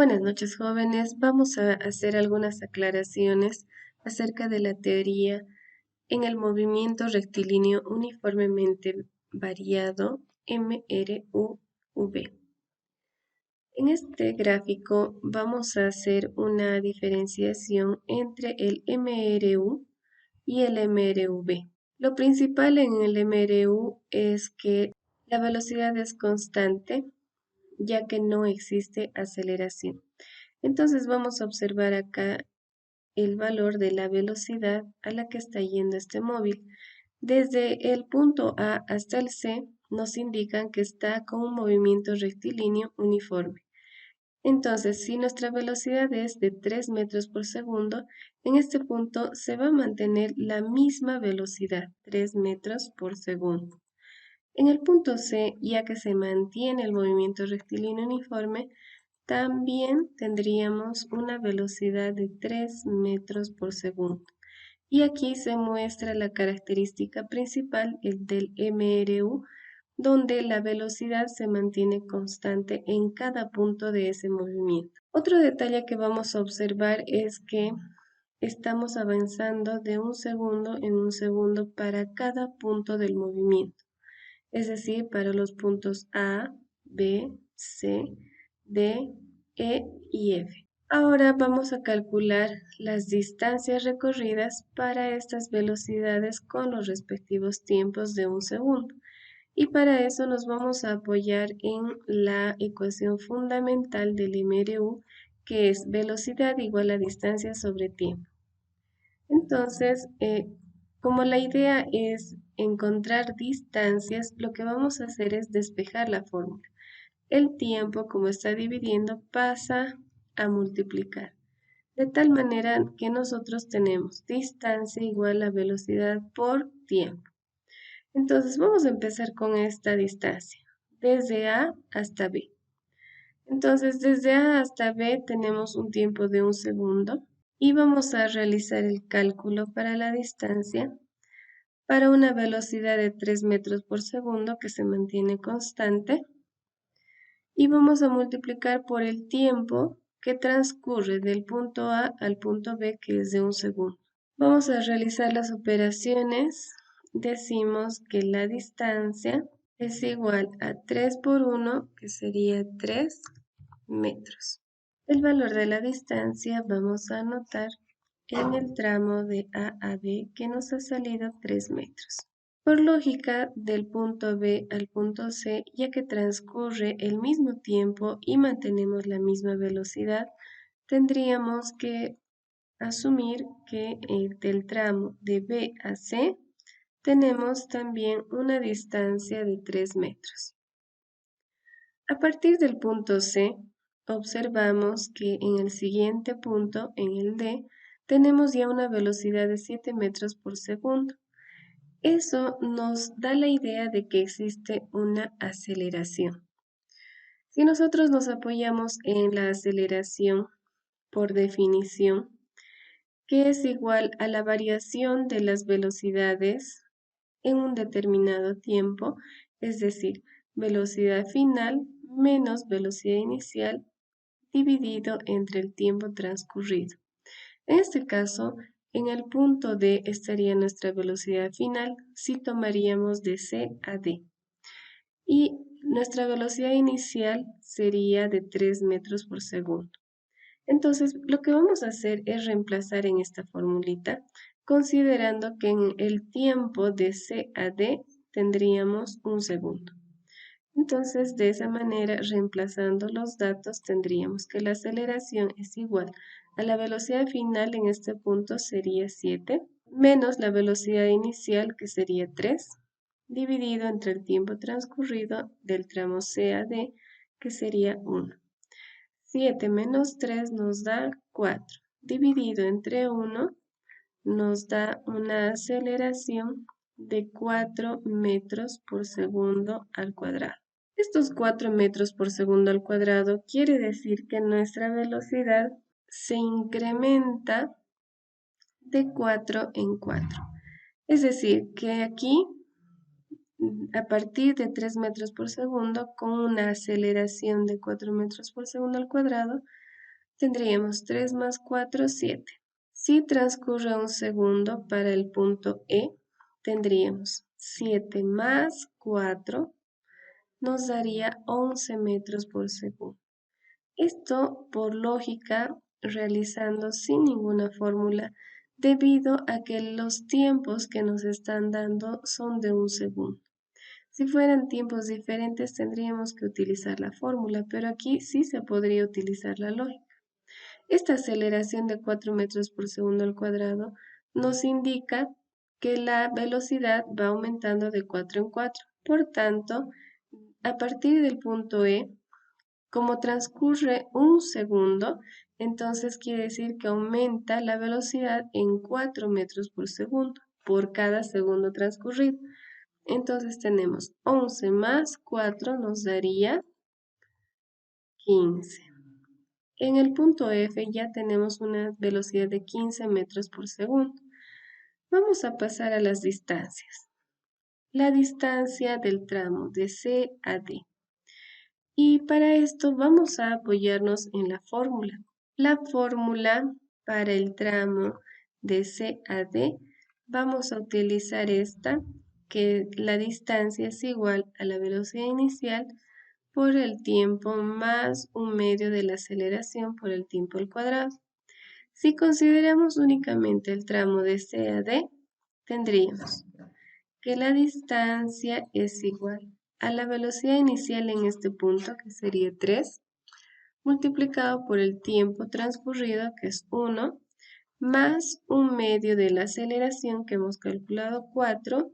Buenas noches, jóvenes. Vamos a hacer algunas aclaraciones acerca de la teoría en el movimiento rectilíneo uniformemente variado MRUV. En este gráfico vamos a hacer una diferenciación entre el MRU y el MRV. Lo principal en el MRU es que la velocidad es constante, ya que no existe aceleración. Entonces vamos a observar acá el valor de la velocidad a la que está yendo este móvil. Desde el punto A hasta el C nos indican que está con un movimiento rectilíneo uniforme. Entonces, si nuestra velocidad es de 3 metros por segundo, en este punto se va a mantener la misma velocidad, 3 metros por segundo. En el punto C, ya que se mantiene el movimiento rectilíneo uniforme, también tendríamos una velocidad de 3 metros por segundo. Y aquí se muestra la característica principal, el del MRU, donde la velocidad se mantiene constante en cada punto de ese movimiento. Otro detalle que vamos a observar es que estamos avanzando de un segundo en un segundo para cada punto del movimiento, es decir, para los puntos A, B, C, D, E y F. Ahora vamos a calcular las distancias recorridas para estas velocidades con los respectivos tiempos de un segundo. Y para eso nos vamos a apoyar en la ecuación fundamental del MRU, que es velocidad igual a distancia sobre tiempo. Entonces, como la idea es encontrar distancias, lo que vamos a hacer es despejar la fórmula. El tiempo, como está dividiendo, pasa a multiplicar. De tal manera que nosotros tenemos distancia igual a velocidad por tiempo. Entonces vamos a empezar con esta distancia, desde A hasta B. Entonces desde A hasta B tenemos un tiempo de un segundo y vamos a realizar el cálculo para la distancia para una velocidad de 3 metros por segundo que se mantiene constante. Y vamos a multiplicar por el tiempo que transcurre del punto A al punto B, que es de un segundo. Vamos a realizar las operaciones. Decimos que la distancia es igual a 3 por 1, que sería 3 metros. El valor de la distancia vamos a anotar en el tramo de A a B, que nos ha salido 3 metros. Por lógica, del punto B al punto C, ya que transcurre el mismo tiempo y mantenemos la misma velocidad, tendríamos que asumir que del tramo de B a C tenemos también una distancia de 3 metros. A partir del punto C, observamos que en el siguiente punto, en el D, tenemos ya una velocidad de 7 metros por segundo. Eso nos da la idea de que existe una aceleración. Si nosotros nos apoyamos en la aceleración por definición, que es igual a la variación de las velocidades en un determinado tiempo, es decir, velocidad final menos velocidad inicial dividido entre el tiempo transcurrido. En este caso, en el punto D estaría nuestra velocidad final si tomaríamos de C a D. Y nuestra velocidad inicial sería de 3 metros por segundo. Entonces, lo que vamos a hacer es reemplazar en esta formulita, considerando que en el tiempo de C a D tendríamos un segundo. Entonces, de esa manera, reemplazando los datos, tendríamos que la aceleración es igual a la velocidad final en este punto sería 7, menos la velocidad inicial que sería 3, dividido entre el tiempo transcurrido del tramo C a D, que sería 1. 7 menos 3 nos da 4, dividido entre 1 nos da una aceleración de 4 metros por segundo al cuadrado. Estos 4 metros por segundo al cuadrado quiere decir que nuestra velocidad se incrementa de 4 en 4. Es decir, que aquí, a partir de 3 metros por segundo, con una aceleración de 4 metros por segundo al cuadrado, tendríamos 3 más 4, 7. Si transcurre un segundo para el punto E, tendríamos 7 más 4 nos daría 11 metros por segundo. Esto por lógica realizando sin ninguna fórmula debido a que los tiempos que nos están dando son de un segundo. Si fueran tiempos diferentes tendríamos que utilizar la fórmula, pero aquí sí se podría utilizar la lógica. Esta aceleración de 4 metros por segundo al cuadrado nos indica que la velocidad va aumentando de 4 en 4. Por tanto, a partir del punto E, como transcurre un segundo, entonces quiere decir que aumenta la velocidad en 4 metros por segundo por cada segundo transcurrido. Entonces tenemos 11 más 4 nos daría 15. En el punto F ya tenemos una velocidad de 15 metros por segundo. Vamos a pasar a las distancias. La distancia del tramo de C a D. Y para esto vamos a apoyarnos en la fórmula. La fórmula para el tramo de C a D, vamos a utilizar esta, que la distancia es igual a la velocidad inicial por el tiempo más un medio de la aceleración por el tiempo al cuadrado. Si consideramos únicamente el tramo de C a D, tendríamos que la distancia es igual a la velocidad inicial en este punto, que sería 3, multiplicado por el tiempo transcurrido, que es 1, más un medio de la aceleración que hemos calculado 4,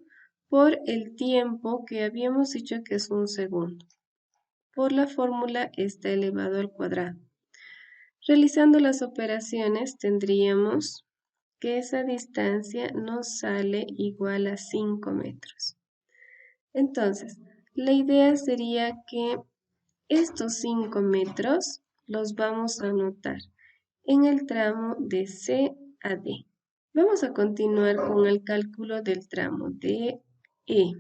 por el tiempo que habíamos dicho que es un segundo. Por la fórmula está elevado al cuadrado. Realizando las operaciones tendríamos que esa distancia nos sale igual a 5 metros. Entonces, la idea sería que estos 5 metros los vamos a anotar en el tramo de C a D. Vamos a continuar con el cálculo del tramo de E.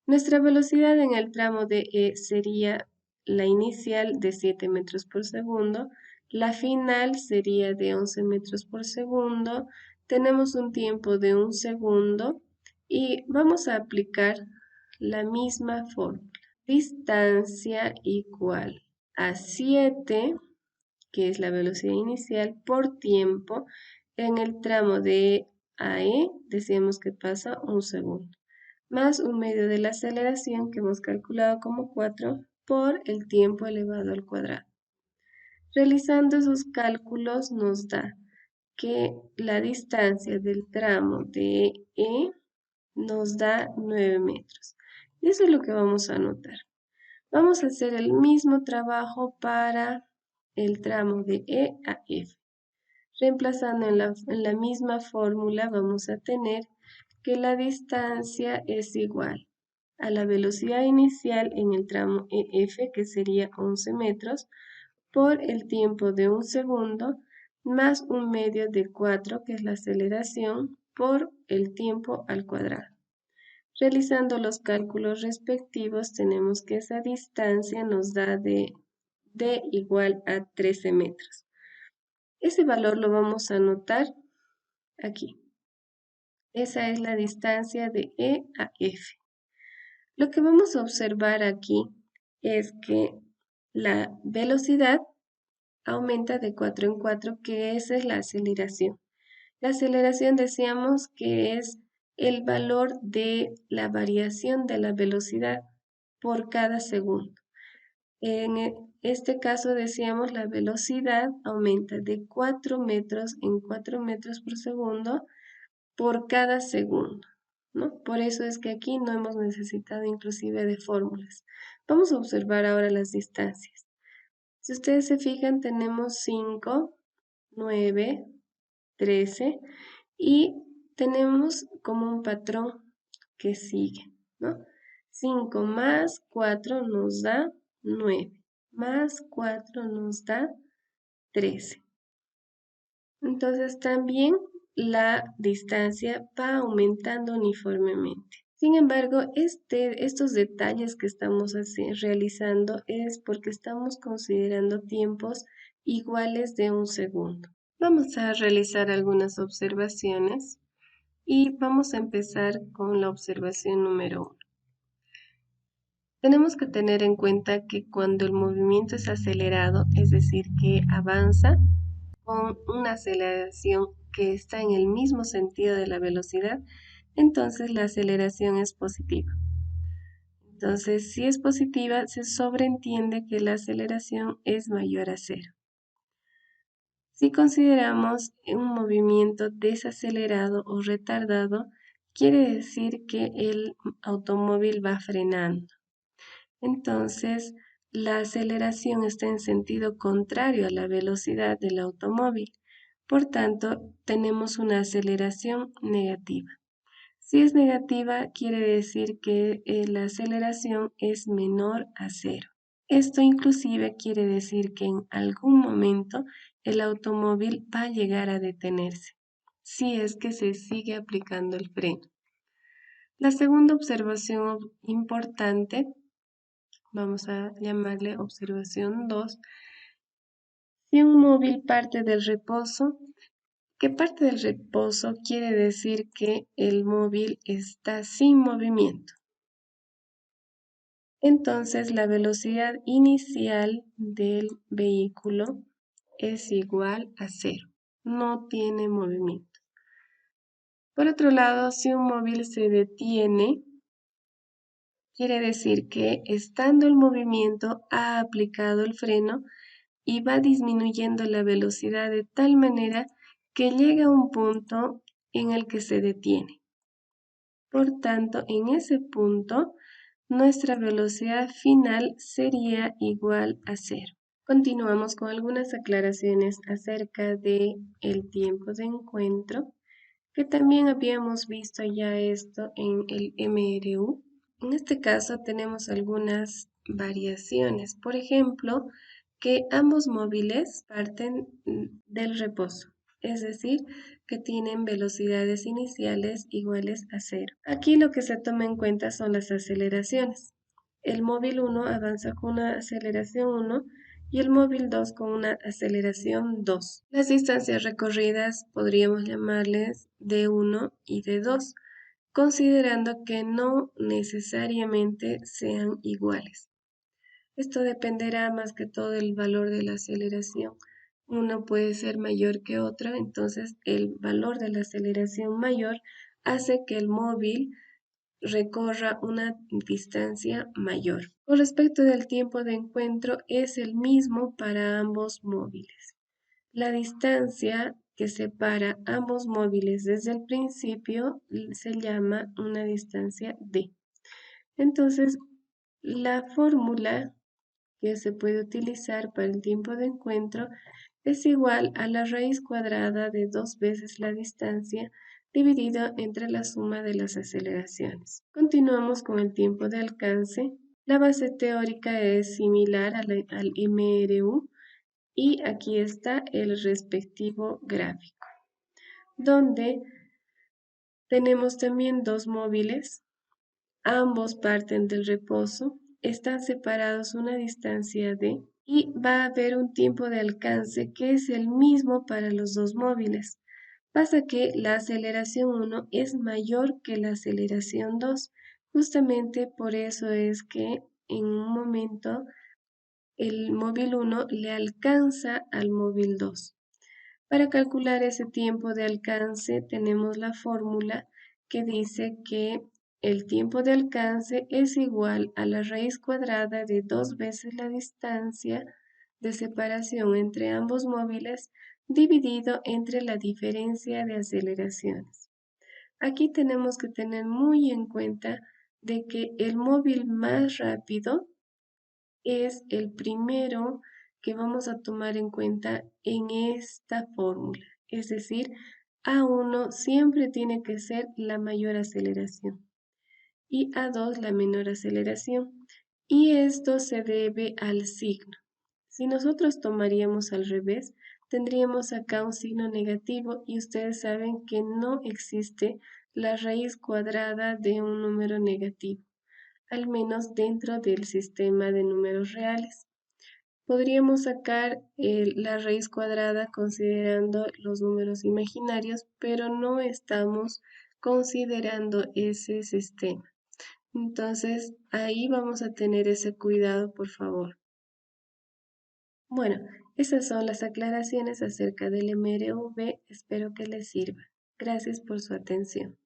Nuestra velocidad en el tramo de E sería la inicial de 7 metros por segundo, la final sería de 11 metros por segundo, tenemos un tiempo de un segundo y vamos a aplicar la misma fórmula. Distancia igual a 7, que es la velocidad inicial, por tiempo. En el tramo de A a E decíamos que pasa un segundo, más un medio de la aceleración que hemos calculado como 4 por el tiempo elevado al cuadrado. Realizando esos cálculos nos da que la distancia del tramo de E nos da 9 metros. Y eso es lo que vamos a anotar. Vamos a hacer el mismo trabajo para el tramo de E a F. Reemplazando en la misma fórmula vamos a tener que la distancia es igual a la velocidad inicial en el tramo EF, que sería 11 metros, por el tiempo de un segundo, más un medio de 4, que es la aceleración, por el tiempo al cuadrado. Realizando los cálculos respectivos, tenemos que esa distancia nos da de igual a 13 metros. Ese valor lo vamos a anotar aquí. Esa es la distancia de E a F. Lo que vamos a observar aquí es que la velocidad aumenta de 4 en 4, que esa es la aceleración. La aceleración decíamos que es el valor de la variación de la velocidad por cada segundo. En este caso decíamos la velocidad aumenta de 4 metros en 4 metros por segundo por cada segundo, ¿no? Por eso es que aquí no hemos necesitado inclusive de fórmulas. Vamos a observar ahora las distancias. Si ustedes se fijan, tenemos 5, 9, 13 y tenemos como un patrón que sigue, ¿no? 5 más 4 nos da 9, más 4 nos da 13. Entonces también la distancia va aumentando uniformemente. Sin embargo, estos detalles que estamos realizando es porque estamos considerando tiempos iguales de un segundo. Vamos a realizar algunas observaciones y vamos a empezar con la observación número 1. Tenemos que tener en cuenta que cuando el movimiento es acelerado, es decir, que avanza con una aceleración que está en el mismo sentido de la velocidad, entonces la aceleración es positiva. Entonces, si es positiva, se sobreentiende que la aceleración es mayor a cero. Si consideramos un movimiento desacelerado o retardado, quiere decir que el automóvil va frenando. Entonces, la aceleración está en sentido contrario a la velocidad del automóvil. Por tanto, tenemos una aceleración negativa. Si es negativa, quiere decir que la aceleración es menor a cero. Esto inclusive quiere decir que en algún momento el automóvil va a llegar a detenerse, si es que se sigue aplicando el freno. La segunda observación importante, vamos a llamarle observación 2, si un móvil parte del reposo, que parte del reposo quiere decir que el móvil está sin movimiento. Entonces la velocidad inicial del vehículo es igual a cero, no tiene movimiento. Por otro lado, si un móvil se detiene, quiere decir que estando el movimiento ha aplicado el freno y va disminuyendo la velocidad de tal manera que llega a un punto en el que se detiene. Por tanto, en ese punto, nuestra velocidad final sería igual a cero. Continuamos con algunas aclaraciones acerca de el tiempo de encuentro, que también habíamos visto ya esto en el MRU. En este caso tenemos algunas variaciones. Por ejemplo, que ambos móviles parten del reposo, es decir, que tienen velocidades iniciales iguales a cero. Aquí lo que se toma en cuenta son las aceleraciones. El móvil 1 avanza con una aceleración 1 y el móvil 2 con una aceleración 2. Las distancias recorridas podríamos llamarles D1 y D2, considerando que no necesariamente sean iguales. Esto dependerá más que todo del valor de la aceleración. Uno puede ser mayor que otro, entonces el valor de la aceleración mayor hace que el móvil recorra una distancia mayor. Con respecto del tiempo de encuentro, es el mismo para ambos móviles. La distancia que separa ambos móviles desde el principio se llama una distancia d. Entonces, la fórmula que se puede utilizar para el tiempo de encuentro es igual a la raíz cuadrada de 2 veces la distancia dividido entre la suma de las aceleraciones. Continuamos con el tiempo de alcance. La base teórica es similar al MRU y aquí está el respectivo gráfico, donde tenemos también dos móviles. Ambos parten del reposo, están separados una distancia d y va a haber un tiempo de alcance que es el mismo para los dos móviles. Pasa que la aceleración 1 es mayor que la aceleración 2. Justamente por eso es que en un momento el móvil 1 le alcanza al móvil 2. Para calcular ese tiempo de alcance tenemos la fórmula que dice que el tiempo de alcance es igual a la raíz cuadrada de 2 veces la distancia de separación entre ambos móviles dividido entre la diferencia de aceleraciones. Aquí tenemos que tener muy en cuenta de que el móvil más rápido es el primero que vamos a tomar en cuenta en esta fórmula. Es decir, A1 siempre tiene que ser la mayor aceleración y A2 la menor aceleración. Y esto se debe al signo. Si nosotros tomaríamos al revés, tendríamos acá un signo negativo y ustedes saben que no existe la raíz cuadrada de un número negativo, al menos dentro del sistema de números reales. Podríamos sacar la raíz cuadrada considerando los números imaginarios, pero no estamos considerando ese sistema. Entonces, ahí vamos a tener ese cuidado, por favor. Bueno, esas son las aclaraciones acerca del MRV. Espero que les sirva. Gracias por su atención.